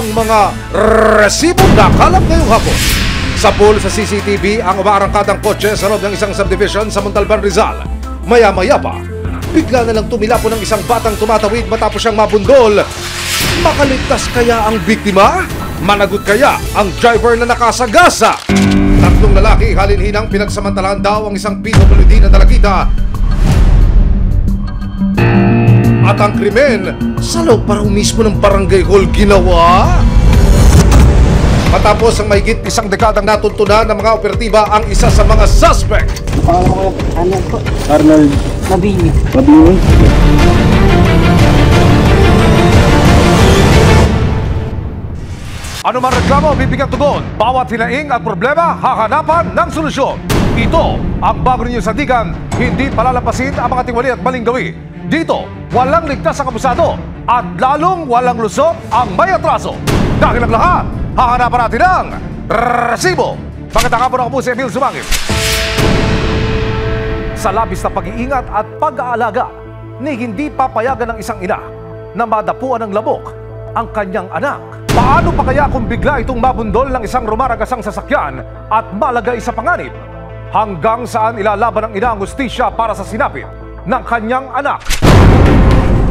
ang mga resibong nakalap ngayong hapon. Sa pool sa CCTV ang umaarangkadang kotse sa loob ng isang subdivision sa Montalban, Rizal. Maya-maya pa, bigla na lang tumilapo ng isang batang tumatawid matapos siyang mabundol. Makaligtas kaya ang biktima? Managot kaya ang driver na nakasagasa? Tatlong lalaki halinhinang pinagsamantalahan daw ang isang PWD na dalagita. At ang krimen sa loob parang mismo ng barangay hall ginawa. Matapos ang mahigit isang dekadang natuntunan ng mga operatiba ang isa sa mga suspect. Ano po? Arnold Mabini. Ano man reklamo, bibigyan tugon. Bawat hinaing at problema, hahanapan ng solusyon. Ito ang bago ninyong sandigan, hindi palalampasin ang mga tiwali at maling gawi. Dito, walang ligtas ang abusado at lalong walang lusot ang may atraso. Dahil ang lahat, hahanapan natin ang resibo. Pagkatapos ako po si Emil Sumangit. Sa labis na pag-iingat at pag-aalaga, ni hindi papayagan ng isang ina na madapuan ng labok ang kanyang anak. Paano pa kaya kung bigla itong mabundol ng isang rumaragasang sasakyan at malagay sa panganib? Hanggang saan ilalaban ng ina ang hustisya para sa sinapit ng kanyang anak?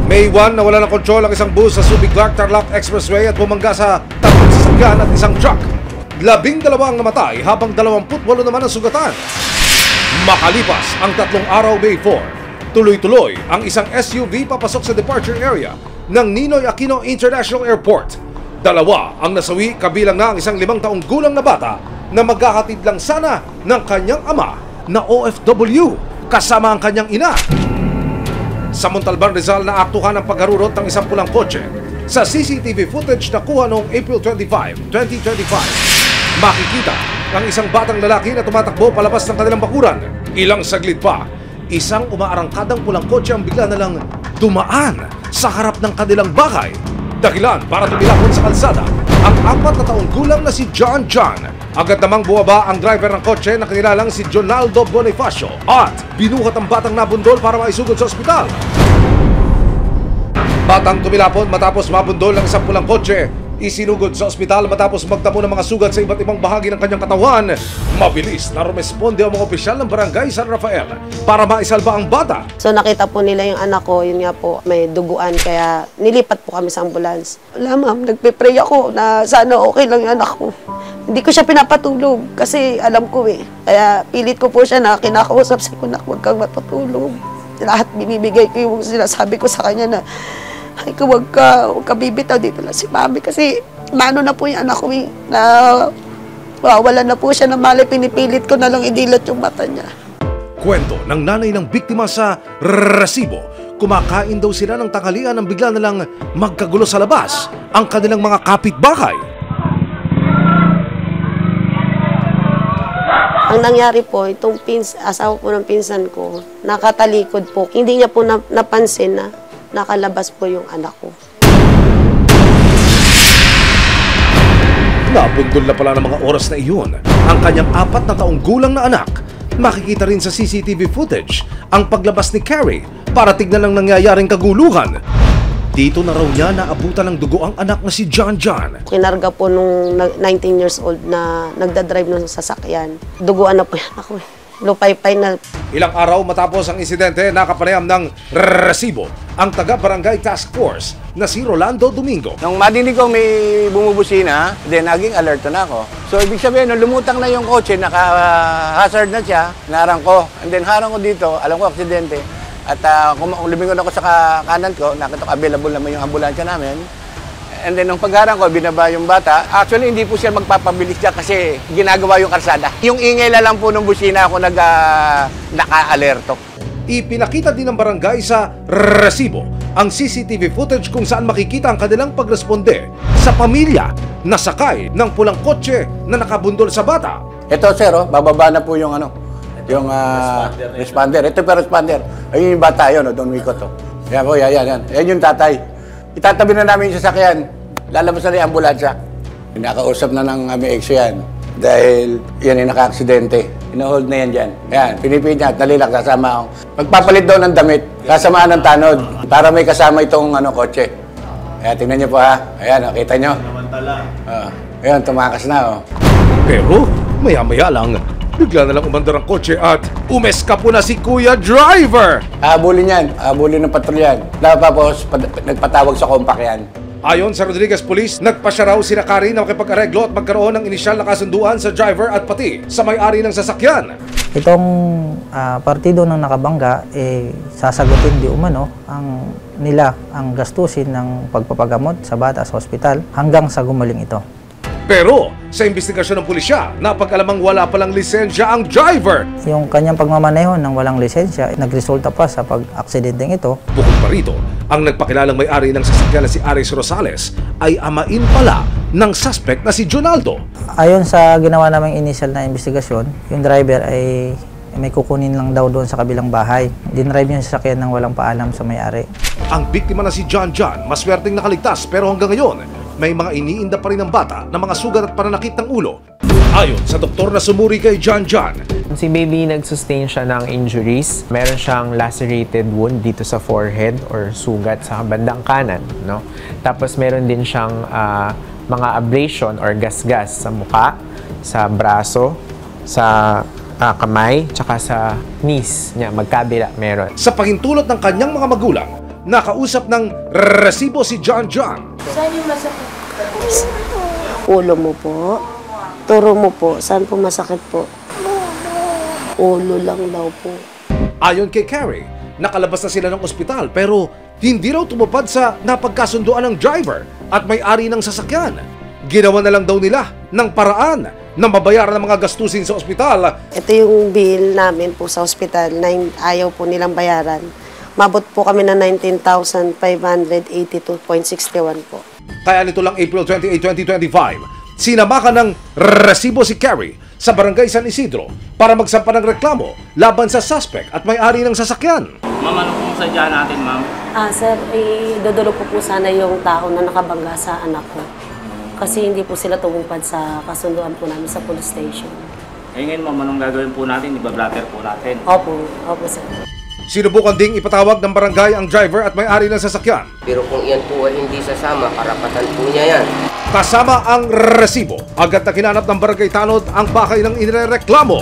May 1 na wala ng kontrol ang isang bus sa Subic Clark Tarlac Expressway at bumangga sa tatlong sasakyan at isang truck. 12 ang namatay habang 28 naman ang sugatan. Makalipas ang 3 araw May 4, tuloy-tuloy ang isang SUV papasok sa departure area ng Ninoy Aquino International Airport. 2 ang nasawi kabilang na ang isang 5 taong gulang na bata na magkakatid lang sana ng kanyang ama na OFW kasama ang kanyang ina. Sa Montalban, Rizal na aktuhan ang pagharurot ng isang pulang kotse. Sa CCTV footage na kuha noong April 25, 2025, makikita ang isang batang lalaki na tumatakbo palabas ng kanilang bakuran. Ilang saglit pa, isang umaarangkadang pulang kotse ang bigla na lang dumaan sa harap ng kanilang bahay. Dahilan para tumilapon sa kalsada ang 4 na taong gulang na si John. Agad namang buwaba ang driver ng kotse na kanilalang si Jonaldo Bonifacio at binuhat ang batang nabundol para maisugod sa ospital. Batang tumilapon matapos mabundol ng isang pulang kotse, isinugod sa ospital matapos magtamo ng mga sugat sa iba't ibang bahagi ng kanyang katawan. Mabilis na rumesponde ang mga opisyal ng barangay San Rafael para maisalba ang bata. So nakita po nila yung anak ko, yun nga po, may duguan, kaya nilipat po kami sa ambulance. Wala ma'am, nagpe-pray ako na sana okay lang yung anak ko. Hindi ko siya pinapatulog kasi alam ko Kaya pilit ko po siya na kinakausap sa ko na huwag kang matutulog. Lahat binibigay ko yung sinasabi ko sa kanya na ay, huwag ka bibitaw, dito lang si mami kasi mano na po yung anak ko na wala na po siya ng malay, pinipilit ko na lang idilat yung mata niya. Kwento ng nanay ng biktima sa resibo. Kumakain daw sila ng tanghalian nang bigla na lang magkagulo sa labas ang kanilang mga kapitbahay. Ang nangyari po, itong asawa po ng pinsan ko, nakatalikod po. Hindi niya po napansin na nakalabas po yung anak ko. Nabundol na pala ng mga oras na iyon ang kanyang 4 na taong gulang na anak. Makikita rin sa CCTV footage ang paglabas ni Carrie para tignan ang nangyayaring kaguluhan. Dito na raw niya naabutan ng dugo ang anak na si John. Kinarga po nung 19 years old na nagdadrive ng sasakyan. Duguan na po yan ako Lupay-pay na. Ilang araw matapos ang insidente, nakapanayam ng resibo ang taga-barangay task force na si Rolando Domingo. Nung madinig ko may bumubusina, then naging alert na ako. So ibig sabihin, nung lumutang na yung kotse, naka-hazard na siya, narang ko. And then harang ko dito, alam ko aksidente. At kung lumingon ako sa kanan ko, nakita ko available naman yung ambulansya namin. And then nung pagharang ko, binaba yung bata. Actually, hindi po siya magpapabilis dyan kasi ginagawa yung karsada. Yung ingay na lang po ng busina ako naka-alerto. Ipinakita din ng barangay sa resibo ang CCTV footage kung saan makikita ang kanilang pagresponde sa pamilya na sakay ng pulang kotse na nakabundol sa bata. Ito sir, bababa na po yung yung responder. Ito pa responder. Ayun yung bata yun, doon wiko to. Yan po, yan. Yan yung tatay. Itatabi na namin yung sasakyan. Lalabas na yung ambulansya. Pinakausap na ng aming ex yan. Dahil yan yung naka-aksidente. Ina-hold na yan dyan. Yan, pinipid niya, talilak, sasama ako. Magpapalit daw ng damit, kasamaan ng tanod, para may kasama itong kotse. Kaya tingnan niyo po ha. Ayan, kita niyo. Ayan, tumakas na oh. Pero maya-maya lang, bigla na lang umandar ang kotse at umeska po na si Kuya Driver. Habulin yan. Habulin ng patrolyan. Tapos nagpatawag sa kompak yan. Ayon sa Rodriguez Police, nagpasya raw sina Kari na makipag-areglo at magkaroon ng inisyal na kasunduan sa driver at pati sa may-ari ng sasakyan. Itong partido ng nakabangga, sasagutin di umano ang gastusin ng pagpapagamot sa bata sa ospital hanggang sa gumaling ito. Pero sa investigasyon ng pulisya, napag-alamang wala palang lisensya ang driver. Yung kanyang pagmamaneho ng walang lisensya, nagresulta pa sa pag-aksidenteng ito. Bukod pa rito, ang nagpakilalang may-ari ng sasakyan na si Aris Rosales ay amain pala ng suspect na si Jonaldo. Ayon sa ginawa naming initial na investigasyon, yung driver ay may kukunin lang daw doon sa kabilang bahay. Dinrive yung sasakyan ng walang paalam sa may-ari. Ang biktima na si John, maswerteng nakaligtas pero hanggang ngayon, may mga iniinda pa rin ng bata na mga sugat at pananakit ng ulo. Ayon sa doktor na sumuri kay John, si baby nag-sustain siya ng injuries. Meron siyang lacerated wound dito sa forehead or sugat sa bandang kanan, no? Tapos meron din siyang mga abrasion or gasgas sa muka, sa braso, sa kamay, tsaka sa knees niya, magkabila meron. Sa pahintulot ng kanyang mga magulang, nakausap ng resibo si John. Saan yung masakit? Ulo mo po. Turo mo po. Saan po masakit po? Ulo lang daw po. Ayon kay Carrie, nakalabas na sila ng ospital pero hindi raw tumupad sa napagkasunduan ng driver at may-ari ng sasakyan. Ginawa na lang daw nila ng paraan na mabayaran ang mga gastusin sa ospital. Ito yung bill namin po sa ospital na ayaw po nilang bayaran. Mabot po kami na 19,582.61 po. Kaya nito lang April 28, 2025, sinamakan ng resibo si Carrie sa Barangay San Isidro para magsampa ng reklamo laban sa suspect at may-ari ng sasakyan. Ma'am, ano pong sadya natin, ma'am? Sir, idudulog ko po sana yung tao na nakabangga sa anak ko. Kasi hindi po sila tumupad sa kasunduan po namin sa police station. Ngayon, ma'am, anong gagawin po natin? Iba-blatter po natin. Opo, sir. Sinubukan ding ipatawag ng barangay ang driver at may-ari ng sasakyan. Pero kung iyan po ay hindi sasama, karapatan po niya yan. Kasama ang resibo, agad na kinanap ng barangay tanod ang bahay ng inireklamo.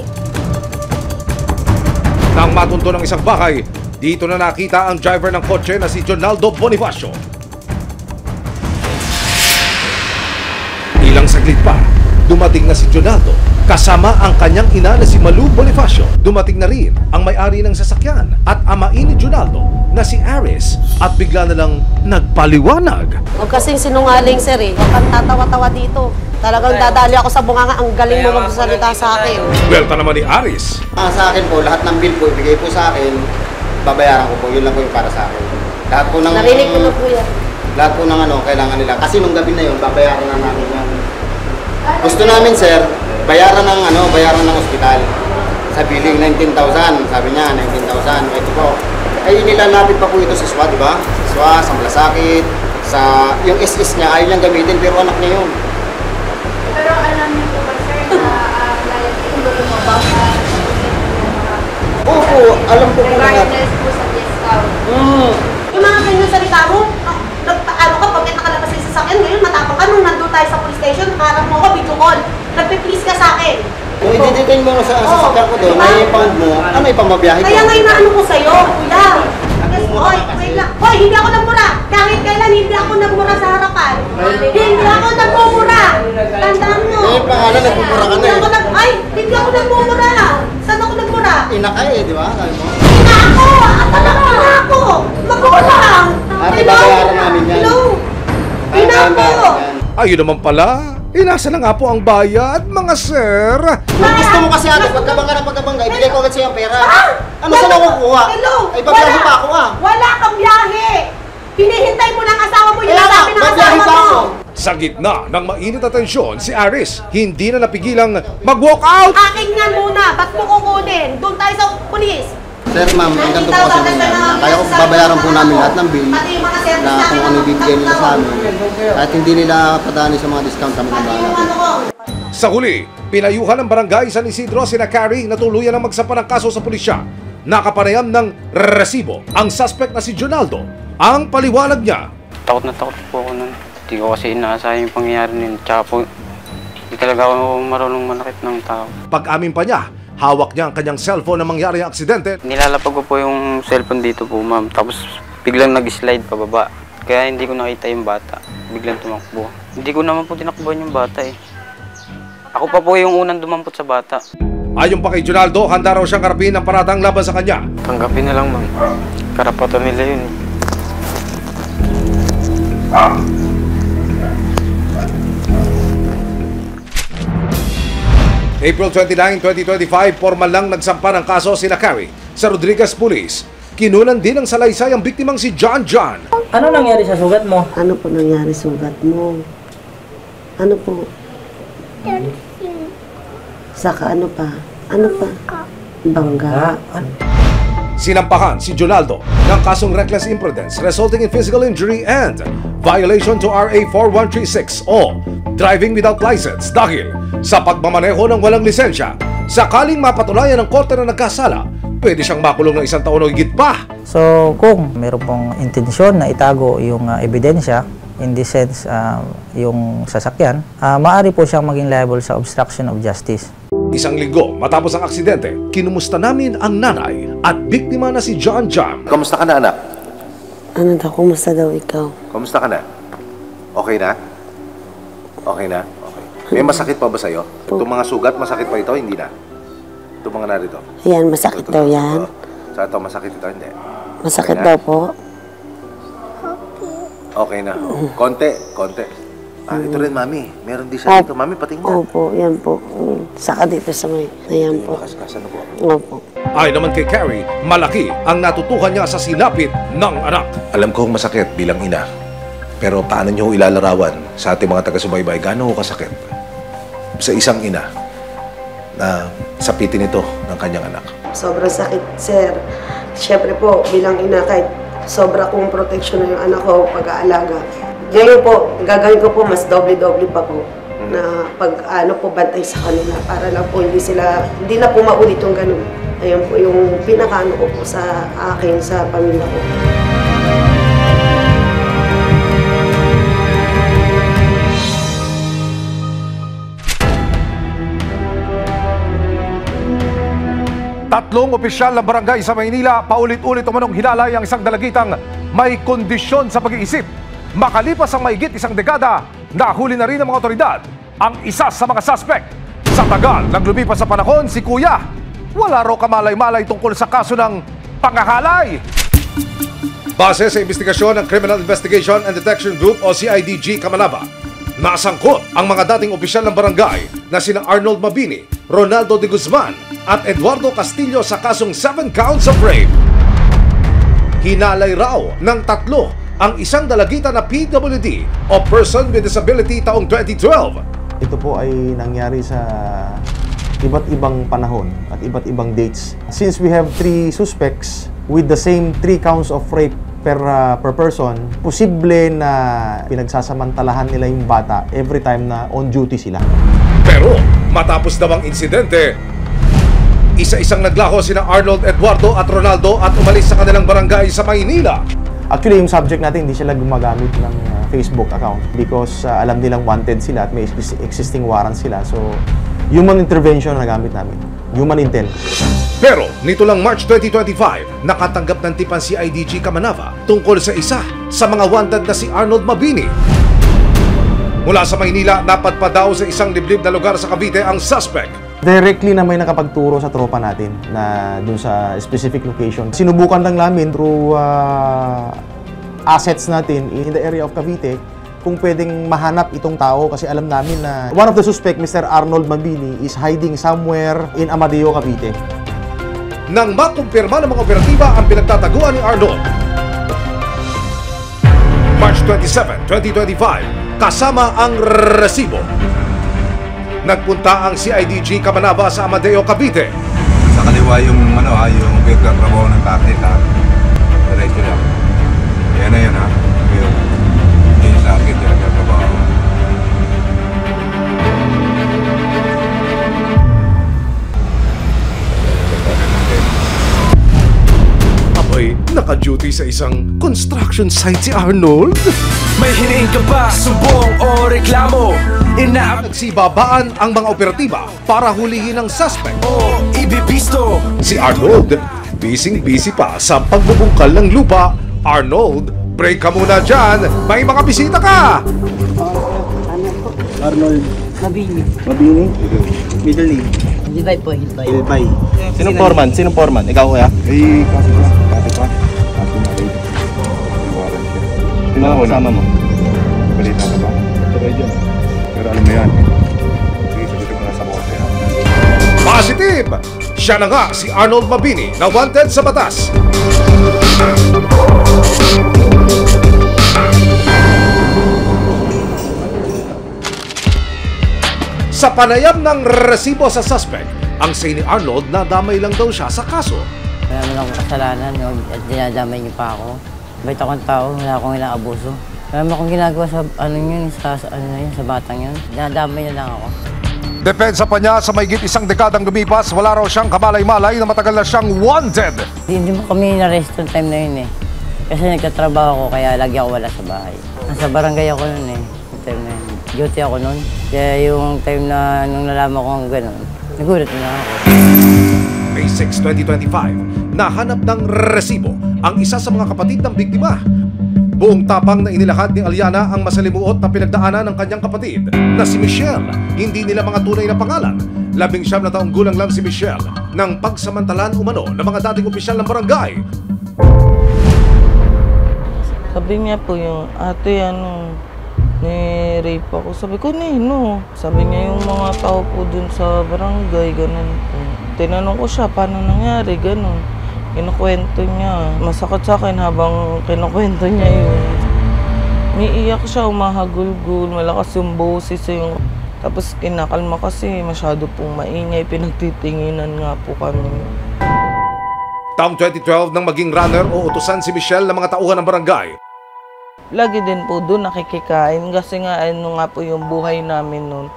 Nang matunto ng isang bahay, dito na nakita ang driver ng kotse na si Jonaldo Bonifacio. Ilang saglit pa, dumating na si Jonaldo kasama ang kanyang ina na si Malu Bonifacio. Dumating na rin ang may-ari ng sasakyan at amain ni Jonaldo na si Aris at bigla na lang nagpaliwanag. Huwag kasing sinungaling, sir eh. Huwag kang tatawa-tawa dito. Talagang dadali ako sa bunganga. Ang galing mo magsalita sa akin. Welta naman ni Aris. Sa akin po, lahat ng bill po ibigay po sa akin, babayaran ko po. Yun lang po yung para sa akin. Lahat po ng... Narinig ko na po yan. Lahat po ng kailangan nila. Kasi nung gabi na yun, babayaran na namin yan. Gusto namin, sir, bayaran ng ospital. Sa billing, 19,000. Sabi niya, 19,000. Ito po. Ay, nilalapit pa po ito sa SWA, di ba? SWA, sa malasakit, sa... Yung SS niya, ayaw niyang gamitin, pero anak niya yun. Pero alam niyo po ba, sir, na tulong mo ba Opo, alam ko po na... regardless po sa discount? Yung mga ganyan salita mo, ano ka, pag nakalabas sa sasakyan, ngayon matapang ka, nung nandun tayo sa police station, nakaharap mo ako, video call. Nagpe-please ka sa akin. Kung i-detain mo sa sasakyan ko doon, ay pound mo, ano ipamabiyahe ko? Kaya ngayon na ano ko sa'yo, kuya. Hoy, wait lang. Hoy, hindi ako nagmura. Kahit kailan, hindi ako nagmura sa harapan. Hindi ako nagmumura. Tandaan mo. Eh, pangalan, nagmumura ka na eh. Hindi ako nagmumura. Saan ako nagmura? Ina ka eh, di ba? Sabi mo? Ina ako! Talaga ina ako! Magulang! Ate, babayaran namin yan. Hello? Ina ako! Ayun naman pala, inasa na nga po ang bayad, mga sir. Kung gusto mo kasi ate, pagkabangga, ibigay ko agad sa'yo ang pera. Ano Wala. saan ako kukuha? Hello? Ay, babiyahe pa ako ah. Wala kang biyahe! Hinihintay mo ng asawa mo, yung Kaya nga, sabi ng babiyahe asawa pa ako. mo. Sa gitna ng mainit na tensyon, si Aris hindi na napigilang mag-walk out. Akin nga muna, ba't mo kukunin? Doon tayo sa pulis. Sir, ma'am, ang ganito po kasi nangyari. Kaya kung babayaran po namin lahat ng bill na kung ano ibibigay nila sa amin. At hindi nila padani sa mga discount kami ng bahala. Sa huli, pinayuhan ng barangay San Isidro sina Carrie na tuluyan ang magsampa ng kaso sa pulisya. Nakapanayam ng resibo ang suspect na si Jonaldo. Ang paliwanag niya, Takot na takot po ako nun. Hindi ko kasi inaasahan yung pangyayari nun. Tsaka po, hindi talaga ako marunong manakit ng tao. Pag-amin pa niya, hawak niya ang kanyang cellphone na mangyari ang aksidente. Nilalapag ko po yung cellphone dito po, ma'am. Tapos biglang nag-slide pababa. Kaya hindi ko nakita yung bata. Biglang tumakbo. Hindi ko naman po tinakbuhan yung bata eh. Ako pa po yung unang dumampot sa bata. Ayon pa kay Junaldo, handa raw siyang harapin ang paratang laban sa kanya. Tanggapin na lang, ma'am. Karapatan nila yun. April 29, 2025, formal lang nagsampa ng kaso sina Carrie sa Rodriguez Police. Kinunan din ang salaysay ang biktimang si John John. Ano nangyari sa sugat mo? Ano po nangyari sugat mo? Ano po? Saka ano pa? Ano pa? Bangga. Sinampahan si Jonaldo ng kasong reckless imprudence resulting in physical injury and violation to RA 4136 o driving without license dahil sa pagmamaneho ng walang lisensya. Sakaling mapatunayan ng korte na nagkasala, pwede siyang makulong ng 1 taon o higit pa. So kung meron pong intensyon na itago yung ebidensya, in the sense yung sasakyan, maaari po siyang maging liable sa obstruction of justice. 1 linggo matapos ang aksidente, kinumusta namin ang nanay at biktima na si John John. Kamusta ka na, anak? Ano daw? Kumusta daw ikaw? Kamusta ka na? Okay na? Okay na? Okay. May masakit pa ba sa'yo? Itong mga sugat, masakit pa ito? Hindi na? Itong mga narito? Yan, masakit daw yan. Sa ito, masakit ito? Hindi? Masakit Okay daw na? po. Okay na. Konti, konti. Ito rin, mami. Meron din siya dito. Mami, patingnan. Opo, yan po. Saka dito sa may, ayan po. Ano po? Opo. Ay naman kay Carrie, malaki ang natutukan niya sa sinapit ng anak. Alam kong masakit bilang ina. Pero paano niyo ilalarawan sa ating mga taga-subaybay gaano ho kasakit sa isang ina na sapitin ito ng kanyang anak? Sobrang sakit, sir. Siyempre po, bilang ina, kahit sobra kong protection na yung anak ko pag-aalaga. Ngayon po, gagawin ko po mas doble-doble pa po na pag bantay sa kanila para lang po hindi na po maulit yung ganun. Ayan po yung pinakaano ko po sa akin, sa pamilya ko. Tatlong opisyal ng barangay sa Maynila paulit-ulit umanong hinalay ang isang dalagitang may kondisyon sa pag-iisip. Makalipas ang mahigit 1 dekada, nahuli na rin ng mga otoridad ang isa sa mga suspect. Sa tagal ng lumipas sa panahon, si Kuya, wala raw kamalay-malay tungkol sa kaso ng pangahalay. Base sa investigasyon ng Criminal Investigation and Detection Group o CIDG Kamanaba, nasangkot ang mga dating opisyal ng barangay na sina Arnold Mabini, Ronaldo de Guzman at Eduardo Castillo sa kasong 7 counts of rape. Hinalay raw ng 3 ang isang dalagita na PWD o Person with Disability taong 2012. Ito po ay nangyari sa iba't ibang panahon at iba't ibang dates. Since we have 3 suspects with the same 3 counts of rape per person, posible na pinagsasamantalahan nila yung bata every time na on duty sila. Pero matapos daw ang insidente, isa-isang naglaho sina Arnold, Eduardo at Ronaldo at umalis sa kanilang barangay sa Maynila. Actually, yung subject natin, hindi sila gumagamit ng Facebook account because alam nilang wanted sila at may existing warrant sila. So, human intervention na nagamit namin. Human intel. Pero, nito lang March 2025, nakatanggap ng tipan si IDG Kamanava tungkol sa isa sa mga wanted na si Arnold Mabini. Mula sa Maynila, napadpa daw sa isang liblib na lugar sa Cavite ang suspect. Directly na may nakapagturo sa tropa natin na dun sa specific location. Sinubukan lang namin through assets natin in the area of Cavite kung pwedeng mahanap itong tao kasi alam namin na one of the suspect, Mr. Arnold Mabini, is hiding somewhere in Amadeo, Cavite. Nang makumpirma ng mga operatiba ang pinagtataguan ni Arnold, March 27, 2025, kasama ang resibo, nagpunta ang CIDG Kamanava sa Amadeo, Cavite. Sa kaliwa yung yung pagkatrabaho ng tatay ha. Diretso lang. Yan na yan ha. Yung sa akin yung pagkatrabaho. Aboy, Naka-duty sa isang construction site si Arnold? May hiniing ka ba, sumbong o reklamo? Nagsibabaan ang mga operatiba para hulihin ang suspect. O ibibisto? Si Arnold, busy pa sa pagbubungkal ng lupa. Arnold, break ka muna dyan. May mga bisita ka! Arnold Mabini. Middle name? Hilbay po, Hilbay. Hilbay. Sinong foreman? Sinong foreman? Ikaw, kuya? Eh, kasi pa. Dati pa. Dati na rin. Sino ang kasama mo? Balita ka ba? Ito dyan. Pero alam mo yan. Sige, sagutin mo na sa bote. Positive! Siya na nga si Arnold Mabini na wanted sa batas. Sa panayam ng resibo sa suspect, ang say ni Arnold na damay lang daw siya sa kaso. Wala naman akong kasalanan at dinadamay niyo pa ako. Bait akong tao, wala akong inaabuso. Wala naman akong ginagawa sa sa batang yun. Dinadamay niya lang ako. Depensa pa niya sa mahigit isang dekadang lumipas, wala raw siyang kamalay-malay na matagal na siyang wanted. Hindi mo kami na-rest yung time na yun eh. Kasi nagtatrabaho ako kaya lagi ako wala sa bahay. Nasa barangay ako nun eh, yung time na yun. Duty ako nun. Kaya yung time na nung nalaman ko ang gano'n, nagulat na ako. May 6, 2025, nahanap ng resibo ang isa sa mga kapatid ng biktima. Buong tapang na inilahad ni Aliana ang masalimuot na pinagdaanan ng kanyang kapatid na si Michelle. Hindi nila mga tunay na pangalan. 19 na taong gulang lang si Michelle nang pagsamantalan umano ng mga dating opisyal ng barangay. Sabi niya po yung ate ni-rape ako. Sabi ko, no. Sabi niya yung mga tao po dun sa barangay, ganun po. Tinanong ko siya, paano nangyari, ganun. Kinukwento niya. Masakit sa akin habang kinukwento niya yun. Umiiyak siya, umahagulgul, malakas yung boses yung... Tapos kinakalma kasi masyado pong maingay, pinagtitinginan nga po kami. Taong 2012 nang maging runner o utusan si Michelle ng mga tauhan ng barangay. Lagi din po doon nakikikain kasi nga ano nga po yung buhay namin noon.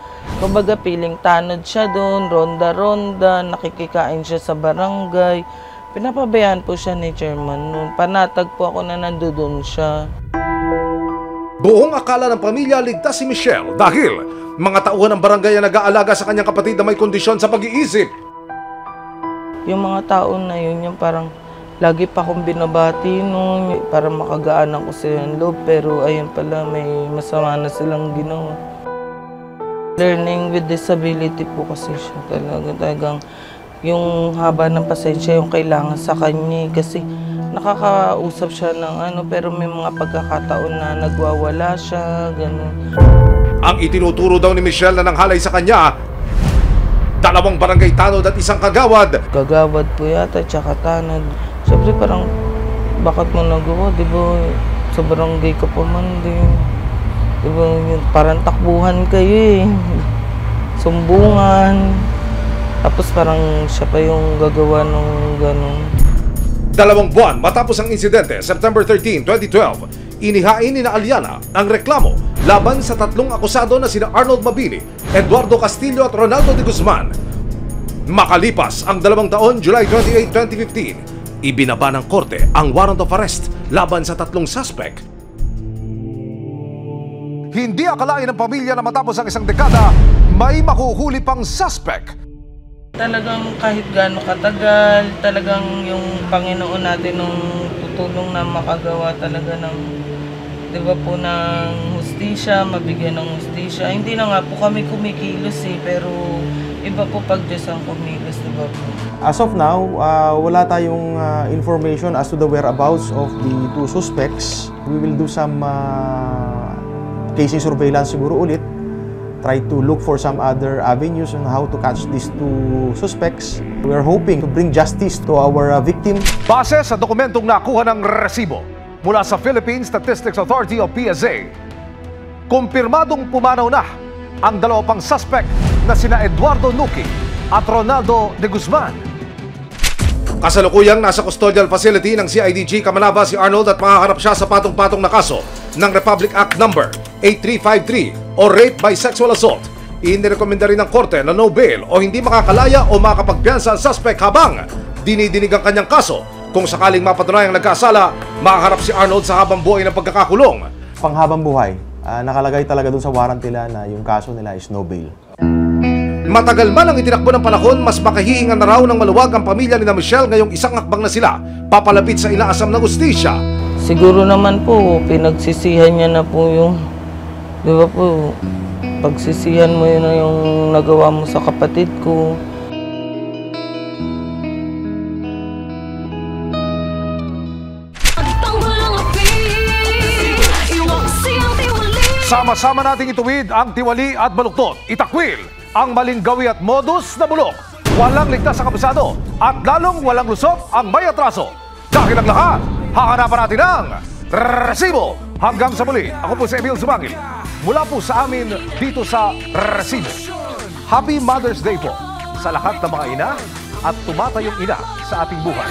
Kumbaga piling tanod siya doon, ronda-ronda, nakikikain siya sa barangay. Pinapabayaan po siya ni chairman noon. Panatag po ako na nandoon siya. Buong akala ng pamilya ligtas si Michelle dahil mga tauhan ng barangay ang nag-aalaga sa kanyang kapatid na may kondisyon sa pag-iisip. Yung mga tao na yun, yung parang lagi pa akong binabati noon para makagaan ako sa loob, pero ayun pala may masama na silang ginawa. Learning with disability po kasi siya talagang yung haba ng pasensya yung kailangan sa kanya kasi nakakausap siya ng pero may mga pagkakataon na nagwawala siya, gano'n. Ang itinuturo daw ni Michelle na nanghalay sa kanya, 2 barangay tanod at 1 kagawad. Kagawad po yata, tsaka tanod. Siyempre parang, bakit mo nagawa? Di ba sa barangay ka pa man din? Di ba parang takbuhan kayo eh. Sumbungan. Tapos parang siya pa yung gagawa ng gano'n. 2 buwan matapos ang insidente, September 13, 2012, inihain ni Aliana ang reklamo laban sa 3 akusado na sina Arnold Mabini, Eduardo Castillo at Ronaldo de Guzman. Makalipas ang 2 taon, July 28, 2015, ibinaba ng korte ang warrant of arrest laban sa 3 suspect. Hindi akalain ng pamilya na matapos ang 1 dekada, may makuhuli pang suspect. Talagang kahit gaano katagal, talagang yung Panginoon natin nung tutulong na makagawa talaga ng, di ba po, ng hustisya, mabigyan ng hustisya. Hindi na nga po kami kumikilos pero iba po pag Diyos ang kumilos, di ba po? As of now, wala tayong information as to the whereabouts of the 2 suspects. We will do some casing surveillance siguro ulit. Try to look for some other avenues on how to catch these 2 suspects. We are hoping to bring justice to our victim. Base sa dokumentong nakuha ng resibo mula sa Philippine Statistics Authority o PSA, kumpirmadong pumanaw na ang 2 pang suspect na sina Eduardo Nuki at Ronaldo de Guzman. Kasalukuyang nasa custodial facility ng CIDG Camanava si Arnold at mahaharap siya sa patong-patong na kaso ng Republic Act No. 8353 o rape by sexual assault. Inirekomenda rin ng korte na no bail o hindi makakalaya o makakapagpiyansa ang suspect habang dinidinig ang kanyang kaso Kung sakaling mapatunayang nagkasala, makaharap si Arnold sa habang buhay ng pagkakakulong. Panghabang buhay, nakalagay talaga dun sa warrant nila na yung kaso nila is no bail. Matagal man ang itinakbo ng panahon, mas makahihingan na raw ng maluwag ang pamilya ni Michelle ngayong isang hakbang na sila papalapit sa inaasam na hustisya. Siguro naman po, pinagsisihan niya na po yung, di ba po, pagsisihan mo yun na yung nagawa mo sa kapatid ko. Sama-sama nating ituwid ang tiwali at baluktot. Itakwil ang maling gawi at modus na bulok. Walang ligtas sa kabisado at lalong walang lusot ang may atraso. Dahil ang lahat, hahanapan natin ang resibo. Hanggang sa muli, ako po si Emil Zumangil. Mula po sa amin dito sa Resibo. Happy Mother's Day po sa lahat ng mga ina at tumatayong ina sa ating buhay.